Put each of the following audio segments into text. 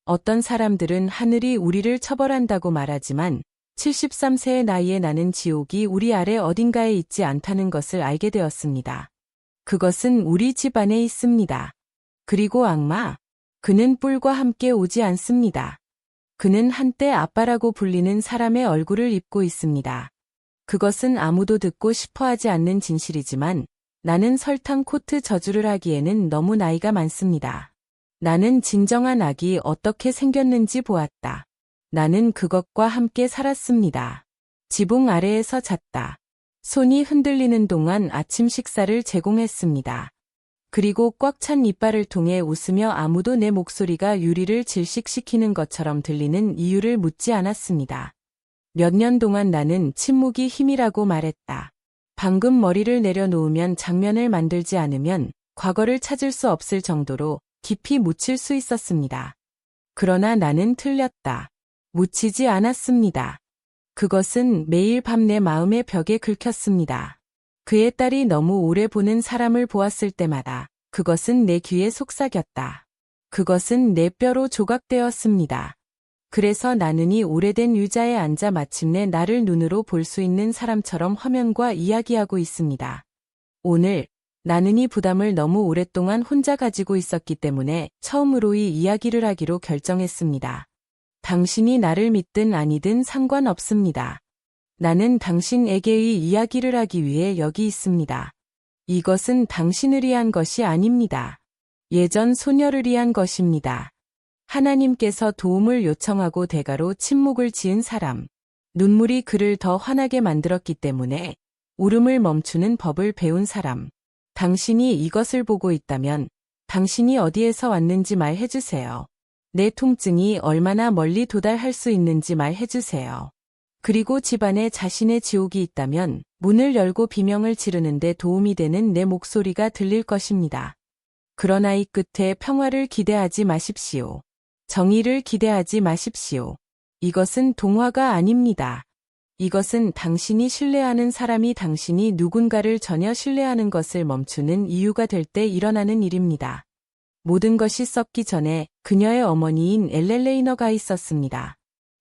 어떤 사람들은 하늘이 우리를 처벌한다고 말하지만 73세의 나이에 나는 지옥이 우리 아래 어딘가에 있지 않다는 것을 알게 되었습니다. 그것은 우리 집 안에 있습니다. 그리고 악마, 그는 뿔과 함께 오지 않습니다. 그는 한때 아빠라고 불리는 사람의 얼굴을 입고 있습니다. 그것은 아무도 듣고 싶어 하지 않는 진실이지만 나는 설탕 코트 저주를 하기에는 너무 나이가 많습니다. 나는 진정한 악이 어떻게 생겼는지 보았다. 나는 그것과 함께 살았습니다. 지붕 아래에서 잤다. 손이 흔들리는 동안 아침 식사를 제공했습니다. 그리고 꽉 찬 이빨을 통해 웃으며 아무도 내 목소리가 유리를 질식시키는 것처럼 들리는 이유를 묻지 않았습니다. 몇 년 동안 나는 침묵이 힘이라고 말했다. 방금 머리를 내려놓으면 장면을 만들지 않으면 과거를 찾을 수 없을 정도로 깊이 묻힐 수 있었습니다. 그러나 나는 틀렸다. 묻히지 않았습니다. 그것은 매일 밤 내 마음의 벽에 긁혔습니다. 그의 딸이 너무 오래 보는 사람을 보았을 때마다 그것은 내 귀에 속삭였다. 그것은 내 뼈로 조각되었습니다. 그래서 나는 이 오래된 의자에 앉아 마침내 나를 눈으로 볼 수 있는 사람처럼 화면과 이야기하고 있습니다. 오늘 나는 이 부담을 너무 오랫동안 혼자 가지고 있었기 때문에 처음으로 이 이야기를 하기로 결정했습니다. 당신이 나를 믿든 아니든 상관없습니다. 나는 당신에게의 이야기를 하기 위해 여기 있습니다. 이것은 당신을 위한 것이 아닙니다. 예전 소녀를 위한 것입니다. 하나님께서 도움을 요청하고 대가로 침묵을 지은 사람. 눈물이 그를 더 화나게 만들었기 때문에 울음을 멈추는 법을 배운 사람. 당신이 이것을 보고 있다면 당신이 어디에서 왔는지 말해주세요. 내 통증이 얼마나 멀리 도달할 수 있는지 말해주세요. 그리고 집안에 자신의 지옥이 있다면 문을 열고 비명을 지르는데 도움이 되는 내 목소리가 들릴 것입니다. 그러나 이 끝에 평화를 기대하지 마십시오. 정의를 기대하지 마십시오. 이것은 동화가 아닙니다. 이것은 당신이 신뢰하는 사람이 당신이 누군가를 전혀 신뢰하는 것을 멈추는 이유가 될 때 일어나는 일입니다. 모든 것이 썩기 전에 그녀의 어머니인 엘렐레이너가 있었습니다.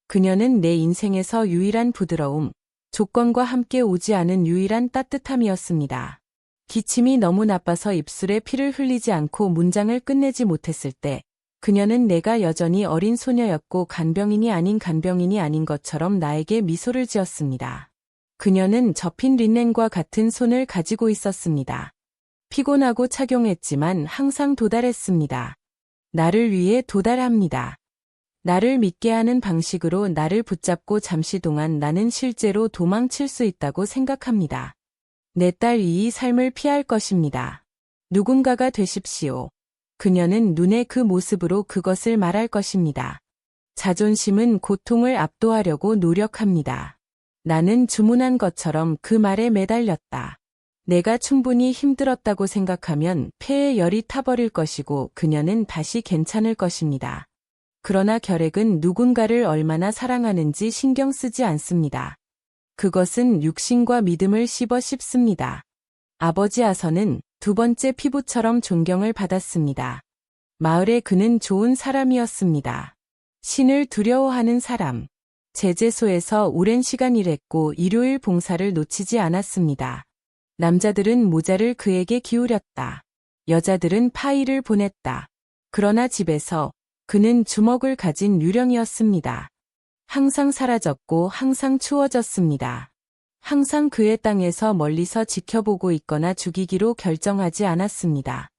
그녀는 내 인생에서 유일한 부드러움, 조건과 함께 오지 않은 유일한 따뜻함이었습니다. 기침이 너무 나빠서 입술에 피를 흘리지 않고 문장을 끝내지 못했을 때 그녀는 내가 여전히 어린 소녀였고 간병인이 아닌 것처럼 나에게 미소를 지었습니다. 그녀는 접힌 린넨과 같은 손을 가지고 있었습니다. 피곤하고 착용했지만 항상 도달했습니다. 나를 위해 도달합니다. 나를 믿게 하는 방식으로 나를 붙잡고 잠시 동안 나는 실제로 도망칠 수 있다고 생각합니다. 내 딸 이 삶을 피할 것입니다. 누군가가 되십시오. 그녀는 눈의 그 모습으로 그것을 말할 것입니다. 자존심은 고통을 압도하려고 노력합니다. 나는 주문한 것처럼 그 말에 매달렸다. 내가 충분히 힘들었다고 생각하면 폐에 열이 타버릴 것이고 그녀는 다시 괜찮을 것입니다. 그러나 결핵은 누군가를 얼마나 사랑하는지 신경 쓰지 않습니다. 그것은 육신과 믿음을 씹습니다. 아버지 아서는 두 번째 피부처럼 존경을 받았습니다. 마을에 그는 좋은 사람이었습니다. 신을 두려워하는 사람. 제재소에서 오랜 시간 일했고 일요일 봉사를 놓치지 않았습니다. 남자들은 모자를 그에게 기울였다. 여자들은 파이를 보냈다. 그러나 집에서 그는 주먹을 가진 유령이었습니다. 항상 사라졌고 항상 추워졌습니다. 항상 그의 땅에서 멀리서 지켜보고 있거나 죽이기로 결정하지 않았습니다.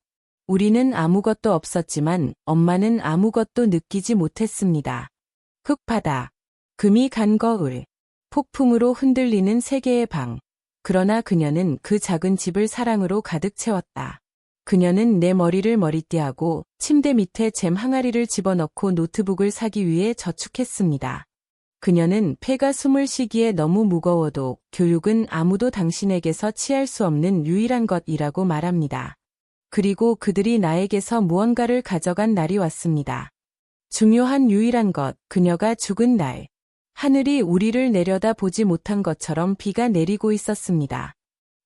우리는 아무것도 없었지만 엄마는 아무것도 느끼지 못했습니다. 흙바닥, 금이 간 거울, 폭풍으로 흔들리는 세 개의 방. 그러나 그녀는 그 작은 집을 사랑으로 가득 채웠다. 그녀는 내 머리를 머리띠하고 침대 밑에 잼 항아리를 집어넣고 노트북을 사기 위해 저축했습니다. 그녀는 폐가 숨을 쉬기에 너무 무거워도 교육은 아무도 당신에게서 취할 수 없는 유일한 것이라고 말합니다. 그리고 그들이 나에게서 무언가를 가져간 날이 왔습니다. 중요한 유일한 것, 그녀가 죽은 날. 하늘이 우리를 내려다 보지 못한 것처럼 비가 내리고 있었습니다.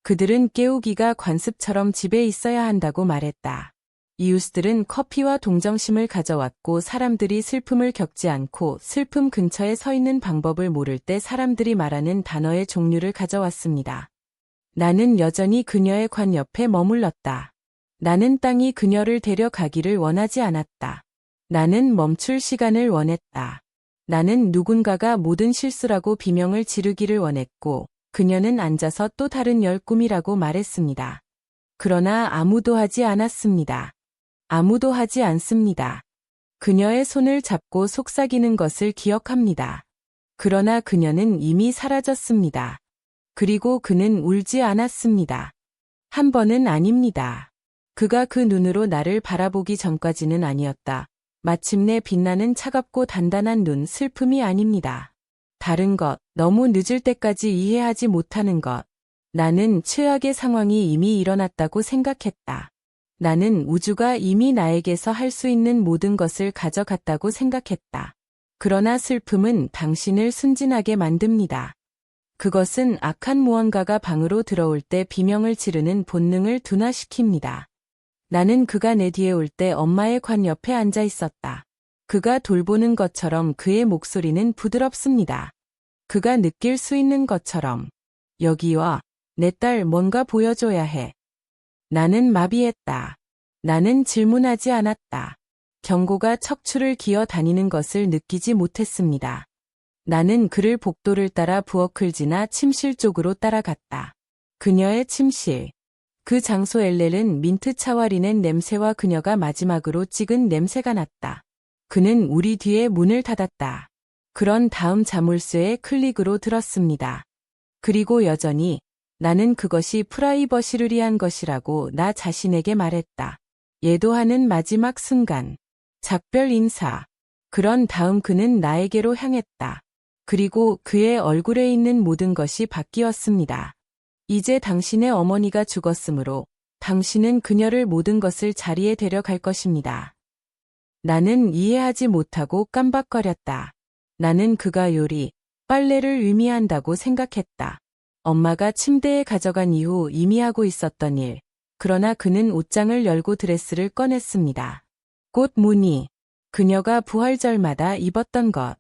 그들은 깨우기가 관습처럼 집에 있어야 한다고 말했다. 이웃들은 커피와 동정심을 가져왔고 사람들이 슬픔을 겪지 않고 슬픔 근처에 서 있는 방법을 모를 때 사람들이 말하는 단어의 종류를 가져왔습니다. 나는 여전히 그녀의 관 옆에 머물렀다. 나는 땅이 그녀를 데려가기를 원하지 않았다. 나는 멈출 시간을 원했다. 나는 누군가가 모든 실수라고 비명을 지르기를 원했고 그녀는 앉아서 또 다른 열 꿈이라고 말했습니다. 그러나 아무도 하지 않았습니다. 아무도 하지 않습니다. 그녀의 손을 잡고 속삭이는 것을 기억합니다. 그러나 그녀는 이미 사라졌습니다. 그리고 그는 울지 않았습니다. 한 번은 아닙니다. 그가 그 눈으로 나를 바라보기 전까지는 아니었다. 마침내 빛나는 차갑고 단단한 눈, 슬픔이 아닙니다. 다른 것, 너무 늦을 때까지 이해하지 못하는 것. 나는 최악의 상황이 이미 일어났다고 생각했다. 나는 우주가 이미 나에게서 할 수 있는 모든 것을 가져갔다고 생각했다. 그러나 슬픔은 당신을 순진하게 만듭니다. 그것은 악한 무언가가 방으로 들어올 때 비명을 지르는 본능을 둔화시킵니다. 나는 그가 내 뒤에 올 때 엄마의 관 옆에 앉아 있었다. 그가 돌보는 것처럼 그의 목소리는 부드럽습니다. 그가 느낄 수 있는 것처럼. 여기 와, 내 딸 뭔가 보여줘야 해. 나는 마비했다. 나는 질문하지 않았다. 경고가 척추를 기어 다니는 것을 느끼지 못했습니다. 나는 그를 복도를 따라 부엌을 지나 침실 쪽으로 따라갔다. 그녀의 침실. 그 장소 엘렐은 민트차와 린의 냄새와 그녀가 마지막으로 찍은 냄새가 났다. 그는 우리 뒤에 문을 닫았다. 그런 다음 자물쇠의 클릭으로 들었습니다. 그리고 여전히 나는 그것이 프라이버시를 위한 것이라고 나 자신에게 말했다. 예도하는 마지막 순간. 작별 인사. 그런 다음 그는 나에게로 향했다. 그리고 그의 얼굴에 있는 모든 것이 바뀌었습니다. 이제 당신의 어머니가 죽었으므로 당신은 그녀를 모든 것을 자리에 데려갈 것입니다. 나는 이해하지 못하고 깜박거렸다. 나는 그가 요리, 빨래를 의미한다고 생각했다. 엄마가 침대에 가져간 이후 이미 하고 있었던 일. 그러나 그는 옷장을 열고 드레스를 꺼냈습니다. 꽃 무늬. 그녀가 부활절마다 입었던 것.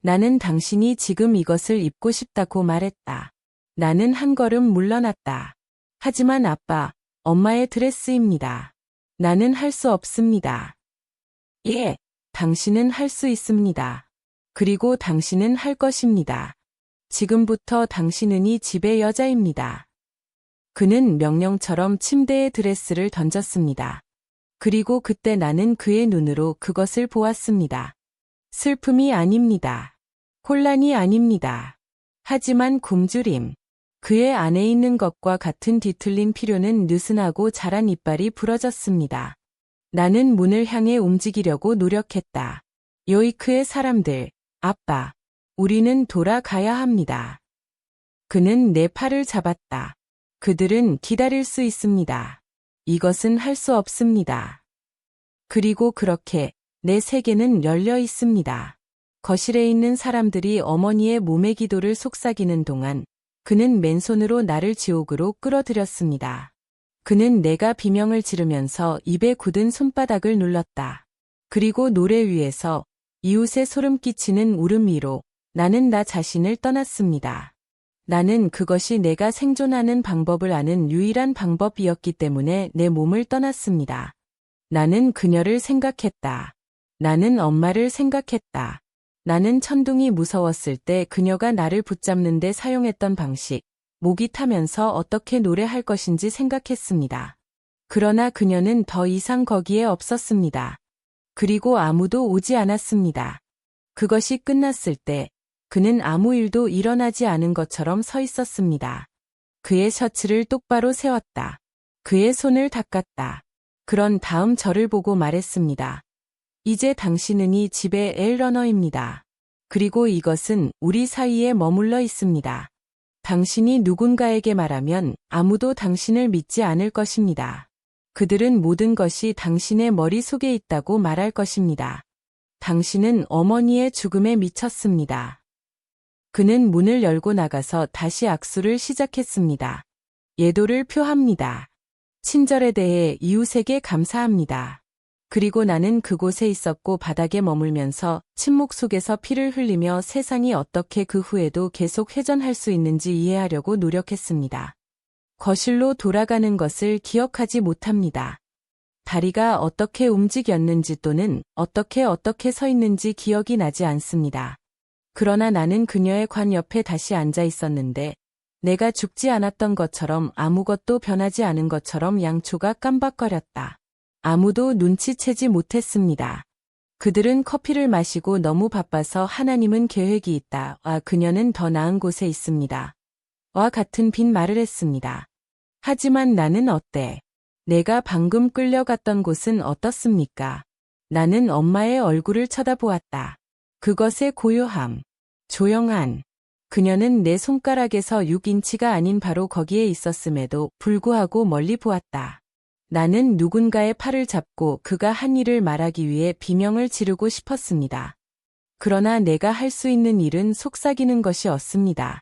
나는 당신이 지금 이것을 입고 싶다고 말했다. 나는 한 걸음 물러났다. 하지만 아빠, 엄마의 드레스입니다. 나는 할 수 없습니다. 예, 당신은 할 수 있습니다. 그리고 당신은 할 것입니다. 지금부터 당신은 이 집의 여자입니다. 그는 명령처럼 침대에 드레스를 던졌습니다. 그리고 그때 나는 그의 눈으로 그것을 보았습니다. 슬픔이 아닙니다. 혼란이 아닙니다. 하지만 굶주림. 그의 안에 있는 것과 같은 뒤틀린 필요는 느슨하고 자란 이빨이 부러졌습니다. 나는 문을 향해 움직이려고 노력했다. 요이크의 사람들, 아빠, 우리는 돌아가야 합니다. 그는 내 팔을 잡았다. 그들은 기다릴 수 있습니다. 이것은 할 수 없습니다. 그리고 그렇게 내 세계는 열려 있습니다. 거실에 있는 사람들이 어머니의 몸의 기도를 속삭이는 동안 그는 맨손으로 나를 지옥으로 끌어들였습니다. 그는 내가 비명을 지르면서 입에 굳은 손바닥을 눌렀다. 그리고 노래 위에서 이웃의 소름 끼치는 울음 위로 나는 나 자신을 떠났습니다. 나는 그것이 내가 생존하는 방법을 아는 유일한 방법이었기 때문에 내 몸을 떠났습니다. 나는 그녀를 생각했다. 나는 엄마를 생각했다. 나는 천둥이 무서웠을 때 그녀가 나를 붙잡는 데 사용했던 방식, 목이 타면서 어떻게 노래할 것인지 생각했습니다. 그러나 그녀는 더 이상 거기에 없었습니다. 그리고 아무도 오지 않았습니다. 그것이 끝났을 때 그는 아무 일도 일어나지 않은 것처럼 서 있었습니다. 그의 셔츠를 똑바로 세웠다. 그의 손을 닦았다. 그런 다음 저를 보고 말했습니다. 이제 당신은 이 집의 엘러너입니다. 그리고 이것은 우리 사이에 머물러 있습니다. 당신이 누군가에게 말하면 아무도 당신을 믿지 않을 것입니다. 그들은 모든 것이 당신의 머릿속에 있다고 말할 것입니다. 당신은 어머니의 죽음에 미쳤습니다. 그는 문을 열고 나가서 다시 악수를 시작했습니다. 예도를 표합니다. 친절에 대해 이웃에게 감사합니다. 그리고 나는 그곳에 있었고 바닥에 머물면서 침묵 속에서 피를 흘리며 세상이 어떻게 그 후에도 계속 회전할 수 있는지 이해하려고 노력했습니다. 거실로 돌아가는 것을 기억하지 못합니다. 다리가 어떻게 움직였는지 또는 어떻게 서 있는지 기억이 나지 않습니다. 그러나 나는 그녀의 관 옆에 다시 앉아 있었는데 내가 죽지 않았던 것처럼 아무것도 변하지 않은 것처럼 양초가 깜박거렸다. 아무도 눈치채지 못했습니다. 그들은 커피를 마시고 너무 바빠서 하나님은 계획이 있다. 그녀는 더 나은 곳에 있습니다. 와 같은 빈 말을 했습니다. 하지만 나는 어때? 내가 방금 끌려갔던 곳은 어떻습니까? 나는 엄마의 얼굴을 쳐다보았다. 그것의 고요함, 조용한. 그녀는 내 손가락에서 6인치가 아닌 바로 거기에 있었음에도 불구하고 멀리 보았다. 나는 누군가의 팔을 잡고 그가 한 일을 말하기 위해 비명을 지르고 싶었습니다. 그러나 내가 할 수 있는 일은 속삭이는 것이 없습니다.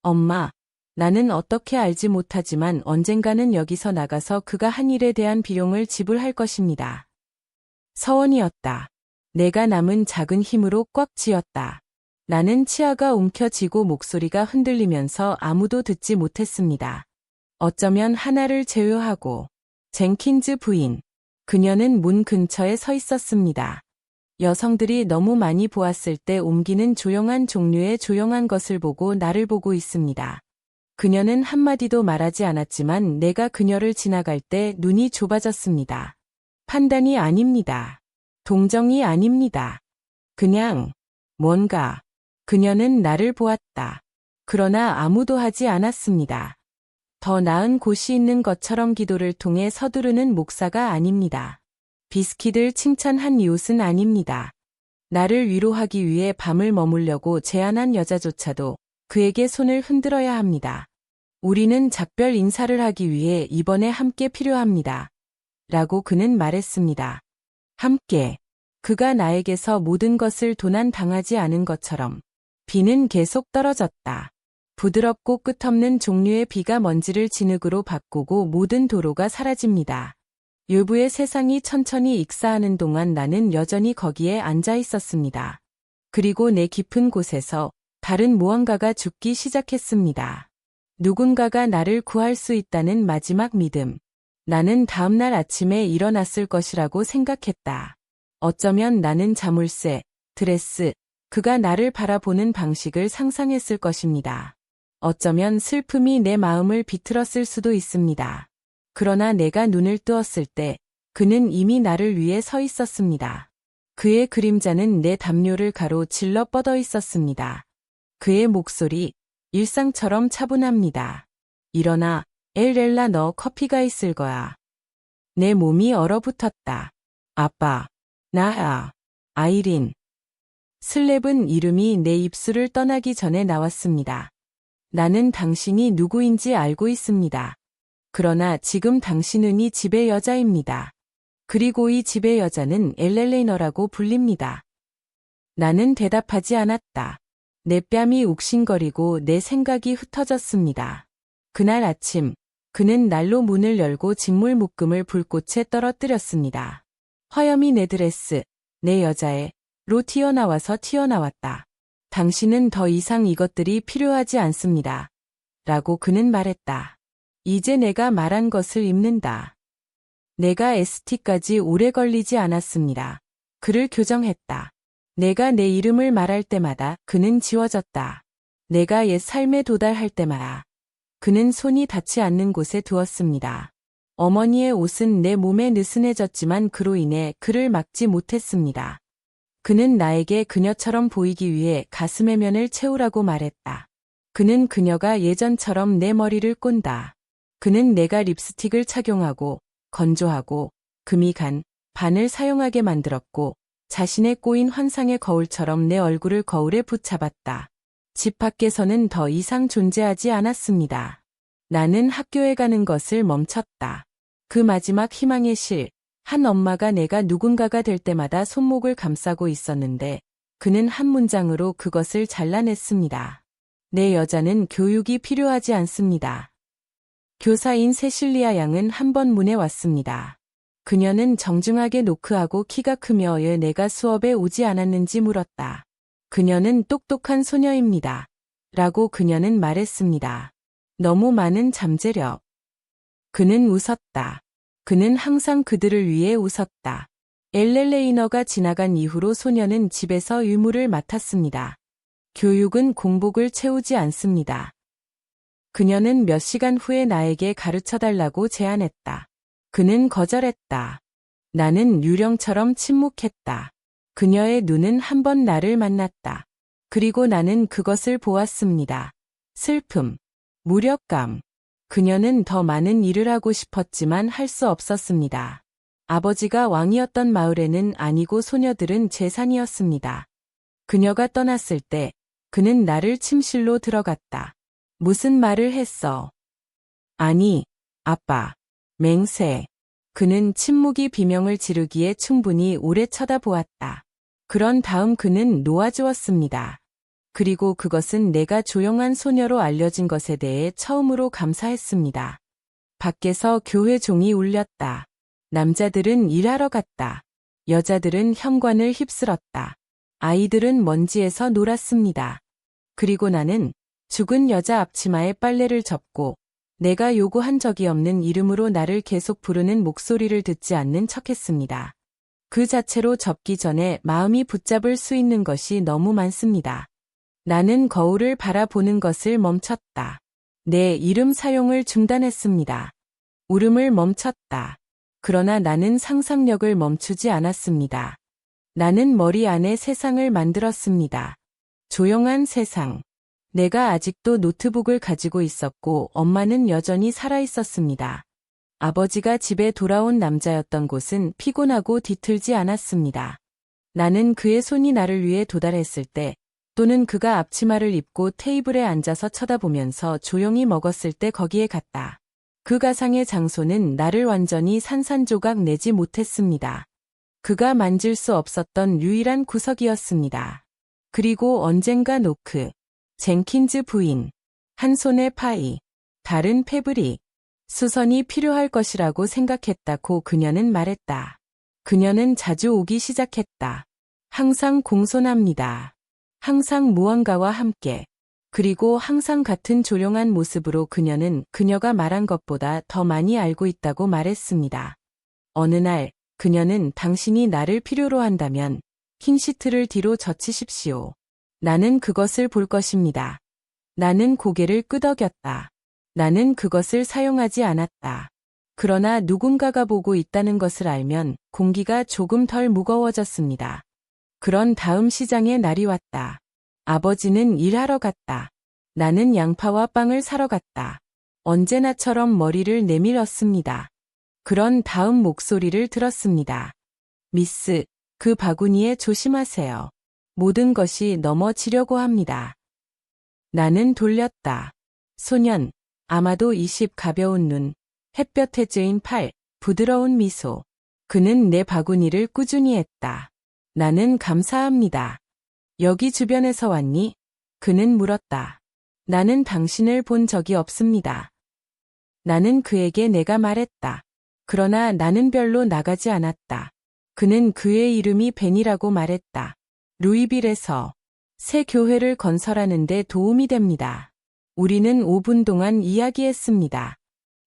엄마, 나는 어떻게 알지 못하지만 언젠가는 여기서 나가서 그가 한 일에 대한 비용을 지불할 것입니다. 서원이었다. 내가 남은 작은 힘으로 꽉 쥐었다. 나는 치아가 움켜쥐고 목소리가 흔들리면서 아무도 듣지 못했습니다. 어쩌면 하나를 제외하고 젠킨즈 부인. 그녀는 문 근처에 서 있었습니다. 여성들이 너무 많이 보았을 때 옮기는 조용한 종류의 조용한 것을 보고 나를 보고 있습니다. 그녀는 한마디도 말하지 않았지만 내가 그녀를 지나갈 때 눈이 좁아졌습니다. 판단이 아닙니다. 동정이 아닙니다. 그냥 뭔가. 그녀는 나를 보았다. 그러나 아무도 하지 않았습니다. 더 나은 곳이 있는 것처럼 기도를 통해 서두르는 목사가 아닙니다. 비스킷을 칭찬한 이웃은 아닙니다. 나를 위로하기 위해 밤을 머물려고 제안한 여자조차도 그에게 손을 흔들어야 합니다. 우리는 작별 인사를 하기 위해 이번에 함께 필요합니다. 라고 그는 말했습니다. 함께. 그가 나에게서 모든 것을 도난당하지 않은 것처럼. 비는 계속 떨어졌다. 부드럽고 끝없는 종류의 비가 먼지를 진흙으로 바꾸고 모든 도로가 사라집니다. 유부의 세상이 천천히 익사하는 동안 나는 여전히 거기에 앉아 있었습니다. 그리고 내 깊은 곳에서 다른 무언가가 죽기 시작했습니다. 누군가가 나를 구할 수 있다는 마지막 믿음. 나는 다음날 아침에 일어났을 것이라고 생각했다. 어쩌면 나는 자물쇠, 드레스, 그가 나를 바라보는 방식을 상상했을 것입니다. 어쩌면 슬픔이 내 마음을 비틀었을 수도 있습니다. 그러나 내가 눈을 뜨었을 때 그는 이미 나를 위해 서 있었습니다. 그의 그림자는 내 담요를 가로질러 뻗어 있었습니다. 그의 목소리, 일상처럼 차분합니다. 일어나, 엘렐라 너 커피가 있을 거야. 내 몸이 얼어붙었다. 아빠, 아이린. 슬랩은 이름이 내 입술을 떠나기 전에 나왔습니다. 나는 당신이 누구인지 알고 있습니다. 그러나 지금 당신은 이 집의 여자입니다. 그리고 이 집의 여자는 엘렐레이너라고 불립니다. 나는 대답하지 않았다. 내 뺨이 욱신거리고 내 생각이 흩어졌습니다. 그날 아침, 그는 날로 문을 열고 직물 묶음을 불꽃에 떨어뜨렸습니다. 화염이 내 드레스, 내 여자애, 로 튀어나왔다. 당신은 더 이상 이것들이 필요하지 않습니다. 라고 그는 말했다. 이제 내가 말한 것을 입는다. 내가 ST까지 오래 걸리지 않았습니다. 그를 교정했다. 내가 내 이름을 말할 때마다 그는 지워졌다. 내가 옛 삶에 도달할 때마다 그는 손이 닿지 않는 곳에 두었습니다. 어머니의 옷은 내 몸에 느슨해졌지만 그로 인해 그를 막지 못했습니다. 그는 나에게 그녀처럼 보이기 위해 가슴의 면을 채우라고 말했다. 그는 그녀가 예전처럼 내 머리를 꼰다. 그는 내가 립스틱을 착용하고 건조하고 금이 간 반을 사용하게 만들었고 자신의 꼬인 환상의 거울처럼 내 얼굴을 거울에 붙잡았다. 집 밖에서는 더 이상 존재하지 않았습니다. 나는 학교에 가는 것을 멈췄다. 그 마지막 희망의 실, 한 엄마가 내가 누군가가 될 때마다 손목을 감싸고 있었는데 그는 한 문장으로 그것을 잘라냈습니다. 내 여자는 교육이 필요하지 않습니다. 교사인 세실리아 양은 한 번 문에 왔습니다. 그녀는 정중하게 노크하고 키가 크며 왜 내가 수업에 오지 않았는지 물었다. 그녀는 똑똑한 소녀입니다. 라고 그녀는 말했습니다. 너무 많은 잠재력. 그는 웃었다. 그는 항상 그들을 위해 웃었다. 엘렐레이너가 지나간 이후로 소녀는 집에서 의무를 맡았습니다. 교육은 공복을 채우지 않습니다. 그녀는 몇 시간 후에 나에게 가르쳐달라고 제안했다. 그는 거절했다. 나는 유령처럼 침묵했다. 그녀의 눈은 한 번 나를 만났다. 그리고 나는 그것을 보았습니다. 슬픔, 무력감. 그녀는 더 많은 일을 하고 싶었지만 할 수 없었습니다. 아버지가 왕이었던 마을에는 아니고 소녀들은 재산이었습니다. 그녀가 떠났을 때 그는 나를 침실로 들어갔다. 무슨 말을 했어? 아니, 아빠. 맹세. 그는 침묵이 비명을 지르기에 충분히 오래 쳐다보았다. 그런 다음 그는 놓아주었습니다. 그리고 그것은 내가 조용한 소녀로 알려진 것에 대해 처음으로 감사했습니다. 밖에서 교회 종이 울렸다. 남자들은 일하러 갔다. 여자들은 현관을 휩쓸었다. 아이들은 먼지에서 놀았습니다. 그리고 나는 죽은 여자 앞치마에 빨래를 접고 내가 요구한 적이 없는 이름으로 나를 계속 부르는 목소리를 듣지 않는 척했습니다. 그 자체로 접기 전에 마음이 붙잡을 수 있는 것이 너무 많습니다. 나는 거울을 바라보는 것을 멈췄다. 내 이름 사용을 중단했습니다. 울음을 멈췄다. 그러나 나는 상상력을 멈추지 않았습니다. 나는 머리 안에 세상을 만들었습니다. 조용한 세상. 내가 아직도 노트북을 가지고 있었고 엄마는 여전히 살아 있었습니다. 아버지가 집에 돌아온 남자였던 곳은 피곤하고 뒤틀지 않았습니다. 나는 그의 손이 나를 위해 도달했을 때 또는 그가 앞치마를 입고 테이블에 앉아서 쳐다보면서 조용히 먹었을 때 거기에 갔다. 그 가상의 장소는 나를 완전히 산산조각 내지 못했습니다. 그가 만질 수 없었던 유일한 구석이었습니다. 그리고 언젠가 노크, 젠킨즈 부인, 한 손의 파이, 다른 패브릭, 수선이 필요할 것이라고 생각했다고 그녀는 말했다. 그녀는 자주 오기 시작했다. 항상 공손합니다. 항상 무언가와 함께. 그리고 항상 같은 조용한 모습으로 그녀는 그녀가 말한 것보다 더 많이 알고 있다고 말했습니다. 어느 날 그녀는 당신이 나를 필요로 한다면 흰 시트를 뒤로 젖히십시오. 나는 그것을 볼 것입니다. 나는 고개를 끄덕였다. 나는 그것을 사용하지 않았다. 그러나 누군가가 보고 있다는 것을 알면 공기가 조금 덜 무거워졌습니다. 그런 다음 시장의 날이 왔다. 아버지는 일하러 갔다. 나는 양파와 빵을 사러 갔다. 언제나처럼 머리를 내밀었습니다. 그런 다음 목소리를 들었습니다. 미스, 그 바구니에 조심하세요. 모든 것이 넘어지려고 합니다. 나는 돌렸다. 소년, 아마도 20 가벼운 눈, 햇볕에 쬐인 팔, 부드러운 미소. 그는 내 바구니를 꾸준히 했다. 나는 감사합니다. 여기 주변에서 왔니? 그는 물었다. 나는 당신을 본 적이 없습니다. 나는 그에게 내가 말했다. 그러나 나는 별로 나가지 않았다. 그는 그의 이름이 벤이라고 말했다. 루이빌에서 새 교회를 건설하는 데 도움이 됩니다. 우리는 5분 동안 이야기했습니다.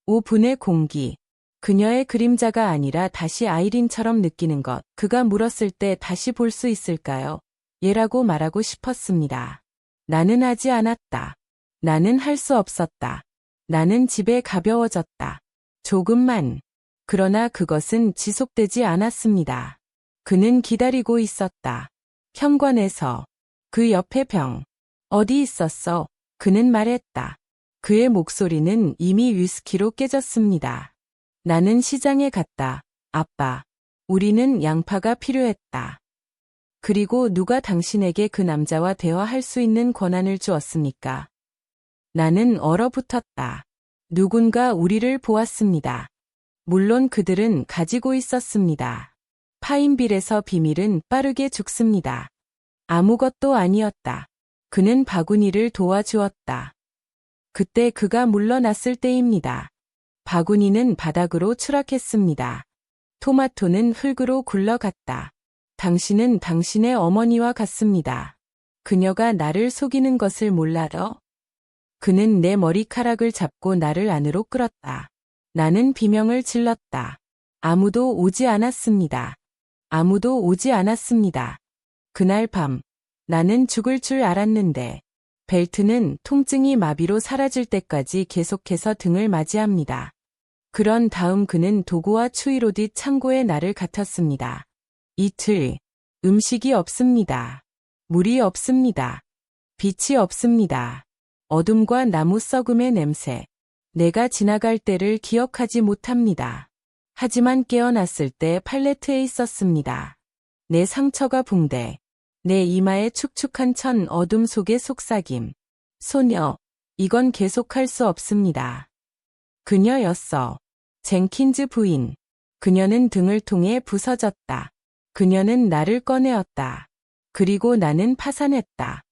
5분의 공기. 그녀의 그림자가 아니라 다시 아이린처럼 느끼는 것. 그가 물었을 때 다시 볼 수 있을까요? 얘라고 말하고 싶었습니다. 나는 하지 않았다. 나는 할 수 없었다. 나는 집에 가벼워졌다. 조금만. 그러나 그것은 지속되지 않았습니다. 그는 기다리고 있었다. 현관에서. 그 옆에 병. 어디 있었어? 그는 말했다. 그의 목소리는 이미 위스키로 깨졌습니다. 나는 시장에 갔다. 아빠. 우리는 양파가 필요했다. 그리고 누가 당신에게 그 남자와 대화할 수 있는 권한을 주었습니까? 나는 얼어붙었다. 누군가 우리를 보았습니다. 물론 그들은 가지고 있었습니다. 파인빌에서 비밀은 빠르게 죽습니다. 아무것도 아니었다. 그는 바구니를 도와주었다. 그때 그가 물러났을 때입니다. 바구니는 바닥으로 추락했습니다. 토마토는 흙으로 굴러갔다. 당신은 당신의 어머니와 같습니다. 그녀가 나를 속이는 것을 몰라도 그는 내 머리카락을 잡고 나를 안으로 끌었다. 나는 비명을 질렀다. 아무도 오지 않았습니다. 아무도 오지 않았습니다. 그날 밤 나는 죽을 줄 알았는데 벨트는 통증이 마비로 사라질 때까지 계속해서 등을 맞이합니다. 그런 다음 그는 도구와 추위로 뒷 창고에 나를 갖췄습니다. 이틀, 음식이 없습니다. 물이 없습니다. 빛이 없습니다. 어둠과 나무 썩음의 냄새. 내가 지나갈 때를 기억하지 못합니다. 하지만 깨어났을 때 팔레트에 있었습니다. 내 상처가 붕대. 내 이마의 축축한 천 어둠 속의 속삭임. 소녀, 이건 계속할 수 없습니다. 그녀였어. 젠킨즈 부인. 그녀는 등을 통해 부서졌다. 그녀는 나를 꺼내었다. 그리고 나는 파산했다.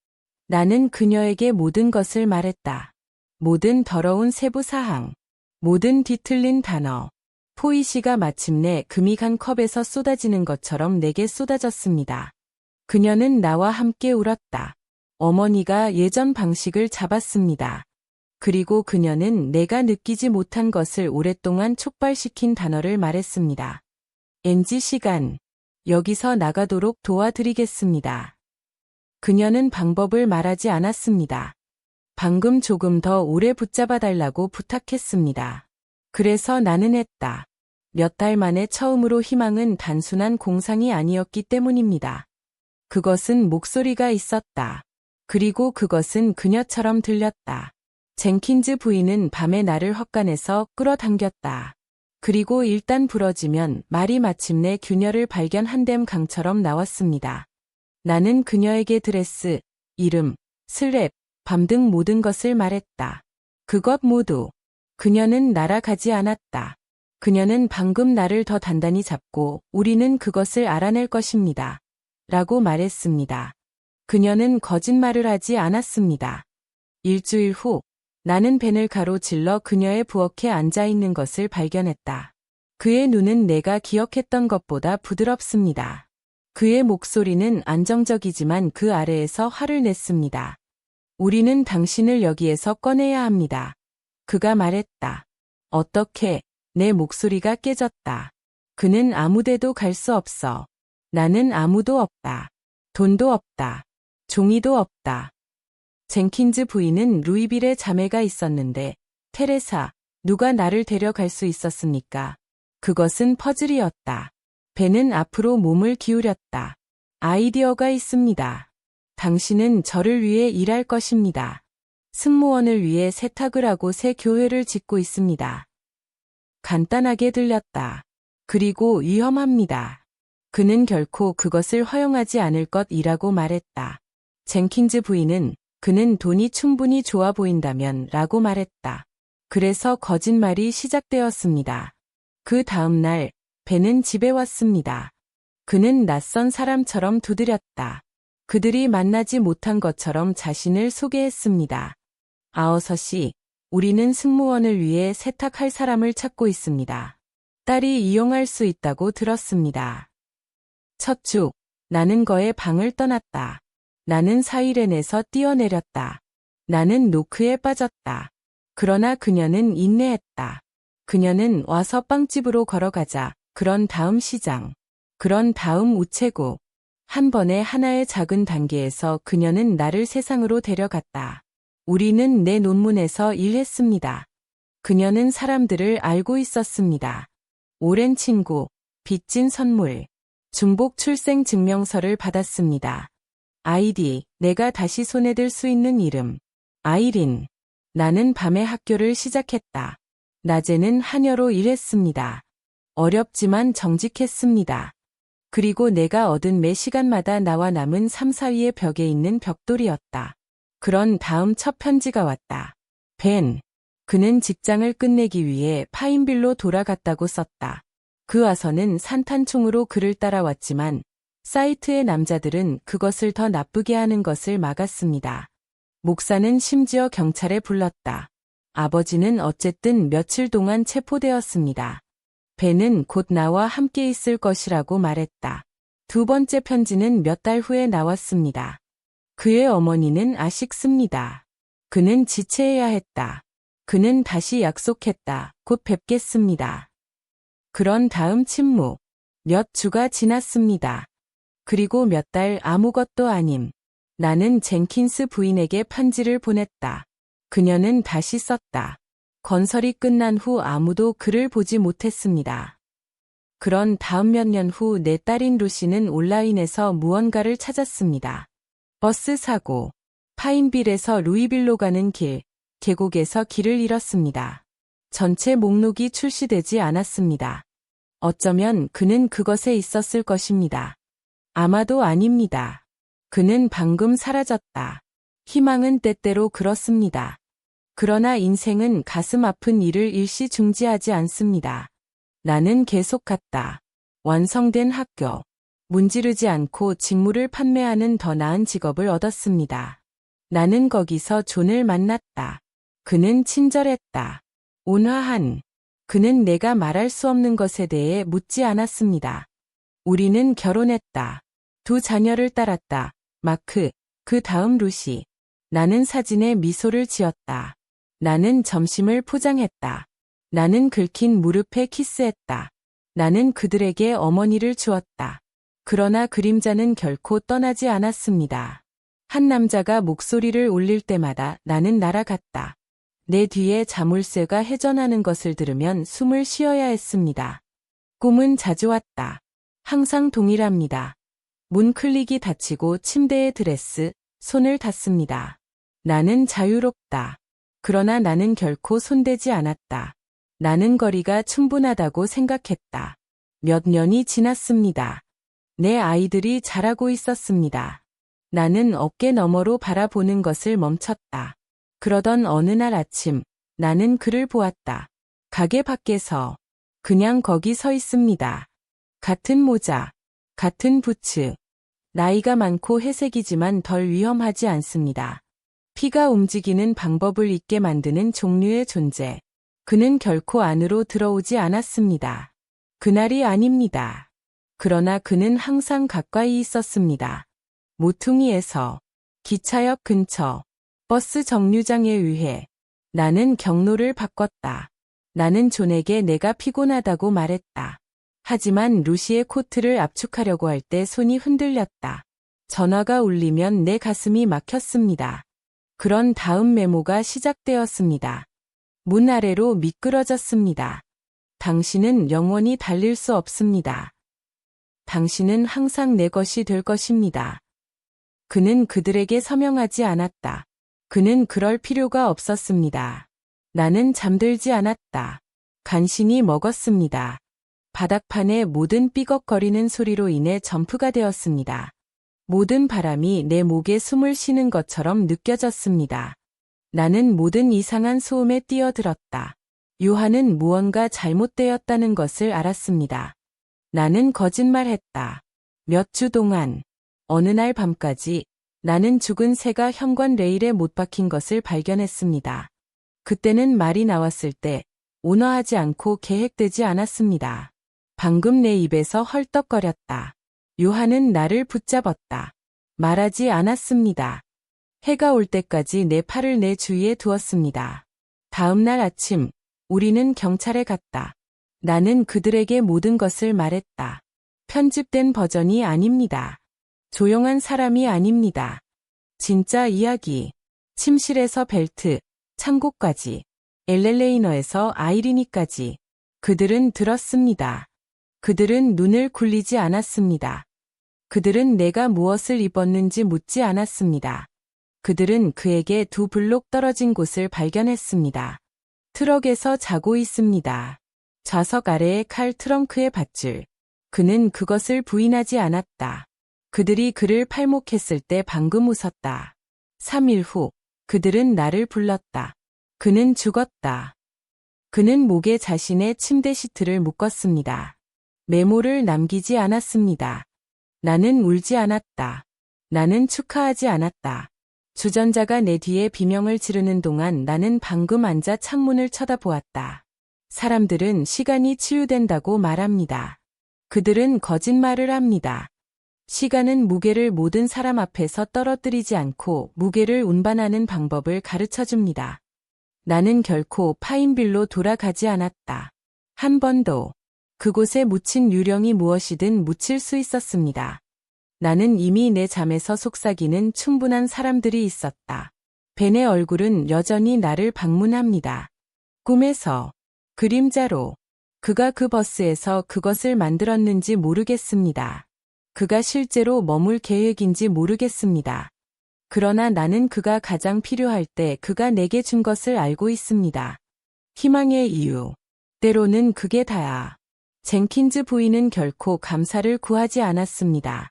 나는 그녀에게 모든 것을 말했다. 모든 더러운 세부사항. 모든 뒤틀린 단어. 포이시가 마침내 금이 간 컵에서 쏟아지는 것처럼 내게 쏟아졌습니다. 그녀는 나와 함께 울었다. 어머니가 예전 방식을 잡았습니다. 그리고 그녀는 내가 느끼지 못한 것을 오랫동안 촉발시킨 단어를 말했습니다. NG 시간. 여기서 나가도록 도와드리겠습니다. 그녀는 방법을 말하지 않았습니다. 방금 조금 더 오래 붙잡아달라고 부탁했습니다. 그래서 나는 했다. 몇 달 만에 처음으로 희망은 단순한 공상이 아니었기 때문입니다. 그것은 목소리가 있었다. 그리고 그것은 그녀처럼 들렸다. 젠킨즈 부인은 밤에 나를 헛간에서 끌어당겼다. 그리고 일단 부러지면 말이 마침내 균열을 발견한 강처럼 나왔습니다. 나는 그녀에게 드레스, 이름, 슬랩, 밤 등 모든 것을 말했다. 그것 모두. 그녀는 날아가지 않았다. 그녀는 방금 나를 더 단단히 잡고 우리는 그것을 알아낼 것입니다. 라고 말했습니다. 그녀는 거짓말을 하지 않았습니다. 일주일 후 나는 벤을 가로질러 그녀의 부엌에 앉아있는 것을 발견했다. 그의 눈은 내가 기억했던 것보다 부드럽습니다. 그의 목소리는 안정적이지만 그 아래에서 화를 냈습니다. 우리는 당신을 여기에서 꺼내야 합니다. 그가 말했다. 어떻게? 내 목소리가 깨졌다. 그는 아무데도 갈 수 없어. 나는 아무도 없다. 돈도 없다. 종이도 없다. 젠킨즈 부인은 루이빌에 자매가 있었는데, 테레사, 누가 나를 데려갈 수 있었습니까? 그것은 퍼즐이었다. 벤은 앞으로 몸을 기울였다. 아이디어가 있습니다. 당신은 저를 위해 일할 것입니다. 승무원을 위해 세탁을 하고 새 교회를 짓고 있습니다. 간단하게 들렸다. 그리고 위험합니다. 그는 결코 그것을 허용하지 않을 것이라고 말했다. 젠킨즈 부인은 그는 돈이 충분히 좋아 보인다면 라고 말했다. 그래서 거짓말이 시작되었습니다. 그 다음 날 벤은 집에 왔습니다. 그는 낯선 사람처럼 두드렸다. 그들이 만나지 못한 것처럼 자신을 소개했습니다. 아어서시, 우리는 승무원을 위해 세탁할 사람을 찾고 있습니다. 딸이 이용할 수 있다고 들었습니다. 첫 주, 나는 거의 방을 떠났다. 나는 사이렌에서 뛰어내렸다. 나는 노크에 빠졌다. 그러나 그녀는 인내했다. 그녀는 와서 빵집으로 걸어가자. 그런 다음 시장. 그런 다음 우체국. 한 번에 하나의 작은 단계에서 그녀는 나를 세상으로 데려갔다. 우리는 내 논문에서 일했습니다. 그녀는 사람들을 알고 있었습니다. 오랜 친구, 빚진 선물, 중복 출생 증명서를 받았습니다. 아이디, 내가 다시 손에 들 수 있는 이름. 아이린. 나는 밤에 학교를 시작했다. 낮에는 하녀로 일했습니다. 어렵지만 정직했습니다. 그리고 내가 얻은 매 시간마다 나와 남은 3, 4위의 벽에 있는 벽돌이었다. 그런 다음 첫 편지가 왔다. 벤. 그는 직장을 끝내기 위해 파인빌로 돌아갔다고 썼다. 그 와서는 산탄총으로 그를 따라왔지만 사이트의 남자들은 그것을 더 나쁘게 하는 것을 막았습니다. 목사는 심지어 경찰에 불렀다. 아버지는 어쨌든 며칠 동안 체포되었습니다. 배는 곧 나와 함께 있을 것이라고 말했다. 두 번째 편지는 몇 달 후에 나왔습니다. 그의 어머니는 아쉽습니다. 그는 지체해야 했다. 그는 다시 약속했다. 곧 뵙겠습니다. 그런 다음 침묵. 몇 주가 지났습니다. 그리고 몇 달 아무것도 아님. 나는 젠킨스 부인에게 편지를 보냈다. 그녀는 다시 썼다. 건설이 끝난 후 아무도 그를 보지 못했습니다. 그런 다음 몇 년 후 내 딸인 루시는 온라인에서 무언가를 찾았습니다. 버스 사고, 파인빌에서 루이빌로 가는 길, 계곡에서 길을 잃었습니다. 전체 목록이 출시되지 않았습니다. 어쩌면 그는 그것에 있었을 것입니다. 아마도 아닙니다. 그는 방금 사라졌다. 희망은 때때로 그렇습니다. 그러나 인생은 가슴 아픈 일을 일시 중지하지 않습니다. 나는 계속 갔다. 완성된 학교. 문지르지 않고 직무를 판매하는 더 나은 직업을 얻었습니다. 나는 거기서 존을 만났다. 그는 친절했다. 온화한. 그는 내가 말할 수 없는 것에 대해 묻지 않았습니다. 우리는 결혼했다. 두 자녀를 딸았다. 마크, 그 다음 루시. 나는 사진에 미소를 지었다. 나는 점심을 포장했다. 나는 긁힌 무릎에 키스했다. 나는 그들에게 어머니를 주었다. 그러나 그림자는 결코 떠나지 않았습니다. 한 남자가 목소리를 올릴 때마다 나는 날아갔다. 내 뒤에 자물쇠가 회전하는 것을 들으면 숨을 쉬어야 했습니다. 꿈은 자주 왔다. 항상 동일합니다. 문 클릭이 닫히고 침대에 드레스, 손을 닿습니다. 나는 자유롭다. 그러나 나는 결코 손대지 않았다. 나는 거리가 충분하다고 생각했다. 몇 년이 지났습니다. 내 아이들이 자라고 있었습니다. 나는 어깨 너머로 바라보는 것을 멈췄다. 그러던 어느 날 아침, 나는 그를 보았다. 가게 밖에서. 그냥 거기 서 있습니다. 같은 모자, 같은 부츠. 나이가 많고 회색이지만 덜 위험하지 않습니다. 피가 움직이는 방법을 잊게 만드는 종류의 존재. 그는 결코 안으로 들어오지 않았습니다. 그날이 아닙니다. 그러나 그는 항상 가까이 있었습니다. 모퉁이에서, 기차역 근처, 버스 정류장에 의해. 나는 경로를 바꿨다. 나는 존에게 내가 피곤하다고 말했다. 하지만 루시의 코트를 압축하려고 할 때 손이 흔들렸다. 전화가 울리면 내 가슴이 막혔습니다. 그런 다음 메모가 시작되었습니다. 문 아래로 미끄러졌습니다. 당신은 영원히 달릴 수 없습니다. 당신은 항상 내 것이 될 것입니다. 그는 그들에게 서명하지 않았다. 그는 그럴 필요가 없었습니다. 나는 잠들지 않았다. 간신히 먹었습니다. 바닥판의 모든 삐걱거리는 소리로 인해 점프가 되었습니다. 모든 바람이 내 목에 숨을 쉬는 것처럼 느껴졌습니다. 나는 모든 이상한 소음에 뛰어들었다. 요한은 무언가 잘못되었다는 것을 알았습니다. 나는 거짓말했다. 몇 주 동안. 어느 날 밤까지 나는 죽은 새가 현관 레일에 못 박힌 것을 발견했습니다. 그때는 말이 나왔을 때 온화하지 않고 계획되지 않았습니다. 방금 내 입에서 헐떡거렸다. 요한은 나를 붙잡았다. 말하지 않았습니다. 해가 올 때까지 내 팔을 내 주위에 두었습니다. 다음 날 아침, 우리는 경찰에 갔다. 나는 그들에게 모든 것을 말했다. 편집된 버전이 아닙니다. 조용한 사람이 아닙니다. 진짜 이야기. 침실에서 벨트, 창고까지, 엘렐레이너에서 아이리니까지. 그들은 들었습니다. 그들은 눈을 굴리지 않았습니다. 그들은 내가 무엇을 입었는지 묻지 않았습니다. 그들은 그에게 2블록 떨어진 곳을 발견했습니다. 트럭에서 자고 있습니다. 좌석 아래에 칼 트렁크의 밧줄. 그는 그것을 부인하지 않았다. 그들이 그를 팔목했을 때 방금 웃었다. 3일 후, 그들은 나를 불렀다. 그는 죽었다. 그는 목에 자신의 침대 시트를 묶었습니다. 메모를 남기지 않았습니다. 나는 울지 않았다. 나는 축하하지 않았다. 주전자가 내 뒤에 비명을 지르는 동안 나는 방금 앉아 창문을 쳐다보았다. 사람들은 시간이 치유된다고 말합니다. 그들은 거짓말을 합니다. 시간은 무게를 모든 사람 앞에서 떨어뜨리지 않고 무게를 운반하는 방법을 가르쳐 줍니다. 나는 결코 파인빌로 돌아가지 않았다. 한 번도. 그곳에 묻힌 유령이 무엇이든 묻힐 수 있었습니다. 나는 이미 내 잠에서 속삭이는 충분한 사람들이 있었다. 벤의 얼굴은 여전히 나를 방문합니다. 꿈에서, 그림자로. 그가 그 버스에서 그것을 만들었는지 모르겠습니다. 그가 실제로 머물 계획인지 모르겠습니다. 그러나 나는 그가 가장 필요할 때 그가 내게 준 것을 알고 있습니다. 희망의 이유. 때로는 그게 다야. 젠킨즈 부인은 결코 감사를 구하지 않았습니다.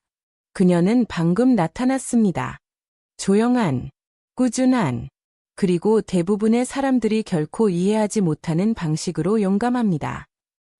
그녀는 방금 나타났습니다. 조용한, 꾸준한, 그리고 대부분의 사람들이 결코 이해하지 못하는 방식으로 용감합니다.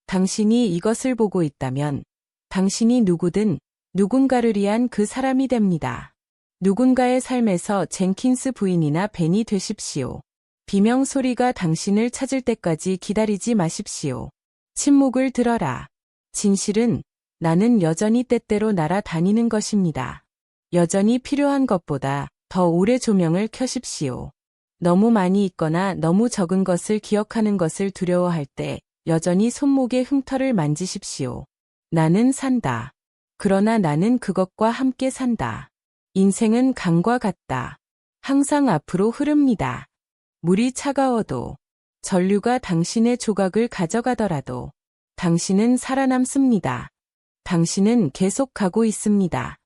당신이 이것을 보고 있다면 당신이 누구든 누군가를 위한 그 사람이 됩니다. 누군가의 삶에서 젠킨스 부인이나 벤이 되십시오. 비명 소리가 당신을 찾을 때까지 기다리지 마십시오. 침묵을 들어라. 진실은 나는 여전히 때때로 날아다니는 것입니다. 여전히 필요한 것보다 더 오래 조명을 켜십시오. 너무 많이 있거나 너무 적은 것을 기억하는 것을 두려워할 때 여전히 손목의 흉터를 만지십시오. 나는 산다. 그러나 나는 그것과 함께 산다. 인생은 강과 같다. 항상 앞으로 흐릅니다. 물이 차가워도, 전류가 당신의 조각을 가져가더라도 당신은 살아남습니다. 당신은 계속 가고 있습니다.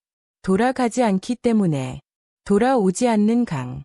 돌아가지 않기 때문에. 돌아오지 않는 강.